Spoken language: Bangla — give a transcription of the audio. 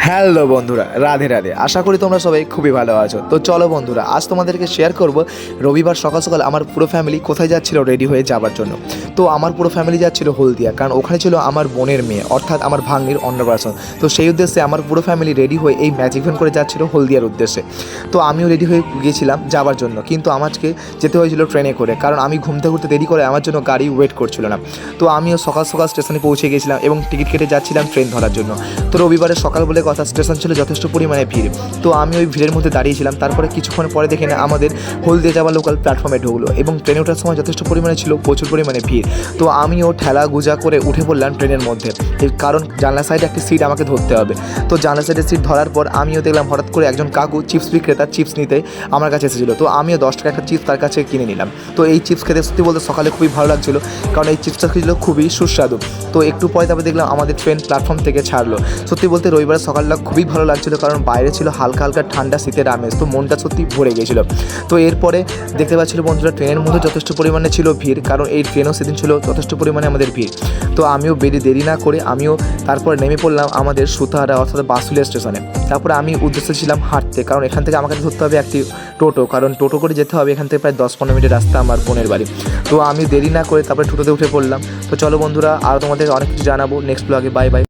হ্যালো বন্ধুরা, রাধে রাধে। আশা করি তোমরা সবাই খুবই ভালো আছো। তো চলো বন্ধুরা, আজ তোমাদেরকে শেয়ার করব রবিবার সকাল সকাল আমার পুরো ফ্যামিলি কোথায় যাচ্ছিল রেডি হয়ে যাবার জন্য। তো আমার পুরো ফ্যামিলি যাচ্ছিল হলদিয়া, কারণ ওখানে ছিল আমার বোনের মেয়ে, অর্থাৎ আমার ভাগ্নির অন্নপ্রাশন। তো সেই উদ্দেশ্যে আমার পুরো ফ্যামিলি রেডি হয়ে এই ম্যাজিক ভ্যান করে যাচ্ছিল হলদিয়ার উদ্দেশ্যে। তো আমিও রেডি হয়ে গিয়েছিলাম যাবার জন্য, কিন্তু আমাকে যেতে হয়েছিল ট্রেনে করে, কারণ আমি ঘুমতে ঘুরতে দেরি করে আমার জন্য গাড়ি ওয়েট করছিল না। তো আমিও সকাল সকাল স্টেশনে পৌঁছে গিয়েছিলাম এবং টিকিট কেটে যাচ্ছিলাম ট্রেন ধরার জন্য। তো রবিবারের সকাল বলে কথা, স্টেশন ছিল যথেষ্ট পরিমাণে ভিড়। তো আমি ওই ভিড়ের মধ্যে দাঁড়িয়েছিলাম। তারপরে কিছুক্ষণ পরে দেখে না আমাদের হলদিয়া যাওয়া লোকাল প্ল্যাটফর্মে ঢুকলো এবং ট্রেনে ওঠার সময় যথেষ্ট পরিমাণে ছিল প্রচুর পরিমাণে ভিড়। তো আমিও ঠেলা গুজা করে উঠে পড়লাম ট্রেনের মধ্যে, কারণ জানলা সাইডে একটি সিট আমাকে ধরতে হবে। তো জানলা সাইডে সিট ধরার পর আমিও দেখলাম হঠাৎ করে একজন কাকু চিপস বিক্রেতা চিপস নিতে আমার কাছে এসেছিলো। তো আমিও 10 টাকা একটা চিপস তার কাছে কিনে নিলাম। তো এই চিপস খেতে সত্যি বলতে সকালে খুবই ভালো লাগছিলো, কারণ এই চিপসটা ছিল খুবই সুস্বাদু। তো একটু পরে তারপরে দেখলাম আমাদের ট্রেন প্ল্যাটফর্ম থেকে ছাড়লো। সত্যি বলতে রবিবারের সকালটা খুবই ভালো লাগছিলো, কারণ বাইরে ছিল হালকা হালকা ঠান্ডা শীতের আমেজ। তো মনটা সত্যি ভরে গিয়েছিলো। তো এরপরে দেখতে পাচ্ছিল বন্ধুরা, ট্রেনের মধ্যে যথেষ্ট পরিমাণে ছিল ভিড়, কারণ এই ট্রেনও সেদিন ছিল যথেষ্ট পরিমাণে আমাদের ভিড়। তো আমিও দেরি না করে আমিও তারপর নেমে পড়লাম আমাদের সুতাহারা অর্থাৎ বাসুলিয়া স্টেশনে। তারপরে আমি উদ্দেশ্য ছিলাম হাঁটতে, কারণ এখান থেকে আমাকে ধরতে হবে একটি টোটো, কারণ টোটো করে যেতে হবে এখান থেকে প্রায় 10-15 মিনিটের রাস্তা আমার বোনের বাড়ি। তো আমি দেরি না করে তারপরে টোটোতে উঠে পড়লাম। তো চলো বন্ধুরা, আর তোমাদের অনেক কিছু জানাবো নেক্সট ব্লগে। Bye bye.